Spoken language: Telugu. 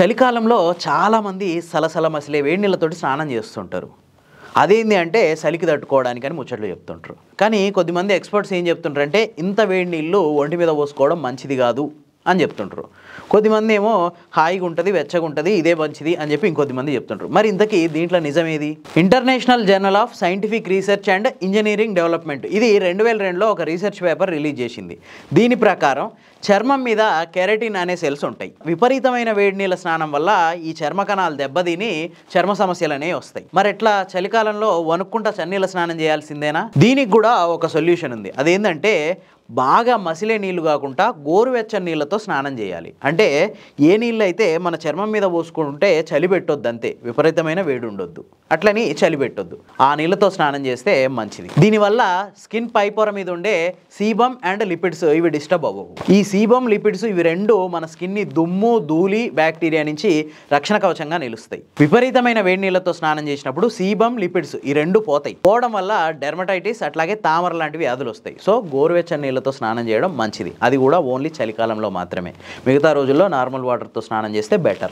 చలికాలంలో చాలామంది సలసల మసిలే వేడి నీళ్ళతోటి స్నానం చేస్తుంటారు. అదేంది అంటే చలికి తట్టుకోవడానికని ముచ్చట్లు చెప్తుంటారు. కానీ కొద్దిమంది ఎక్స్పర్ట్స్ ఏం చెప్తుంటారంటే ఇంత వేడి నీళ్ళు ఒంటి మీద పోసుకోవడం మంచిది కాదు అని చెప్తుంటారు. కొద్దిమంది ఏమో హాయిగా ఉంటుంది, వెచ్చగా ఉంటుంది, ఇదే మంచిది అని చెప్పి ఇంకొద్దిమంది చెప్తుంటారు. మరి ఇంతకీ దీంట్లో నిజమేది? International journal of scientific research and engineering development ఇది 2002లో ఒక రీసెర్చ్ పేపర్ రిలీజ్ చేసింది. దీని ప్రకారం చర్మం మీద కెరటిన్ అనే సెల్స్ ఉంటాయి. విపరీతమైన వేడి నీళ్ళ స్నానం వల్ల ఈ చర్మ కణాలు దెబ్బతిని చర్మ సమస్యలు అనేవి వస్తాయి. మరి ఎట్లా చలికాలంలో వణుక్కుంటా చన్నీళ్ళ స్నానం చేయాల్సిందేనా? దీనికి కూడా ఒక సొల్యూషన్ ఉంది. అదేంటంటే బాగా మసిలే నీళ్లు కాకుండా గోరువెచ్చని నీళ్ళతో స్నానం చేయాలి. అంటే ఏ నీళ్ళు అయితే మన చర్మం మీద పోసుకుంటే చలి పెట్టొద్దు, అంతే, విపరీతమైన వేడి ఉండొద్దు, అట్లని చలి పెట్టొద్దు. ఆ నీళ్ళతో స్నానం చేస్తే మంచిది. దీనివల్ల స్కిన్ పై పొర మీద ఉండే సీబమ్ అండ్ లిపిడ్స్ ఇవి డిస్టర్బ్ అవ్వవు. ఈ సీబమ్ లిపిడ్స్ ఇవి రెండు మన స్కిన్ని దుమ్ము, ధూళి, బ్యాక్టీరియా నుంచి రక్షణ కవచంగా నిలుస్తాయి. విపరీతమైన వేడి నీళ్ళతో స్నానం చేసినప్పుడు సీబమ్, లిపిడ్స్ ఈ రెండు పోతాయి. పోవడం వల్ల డెర్మటైటిస్ అట్లాగే తామర లాంటి వ్యాధులు వస్తాయి. సో గోరువెచ్చని నీళ్ళతో స్నానం చేయడం మంచిది. అది కూడా ఓన్లీ చలికాలంలో మాత్రమే. మిగతా రోజుల్లో నార్మల్ వాటర్తో స్నానం చేస్తే బెటర్.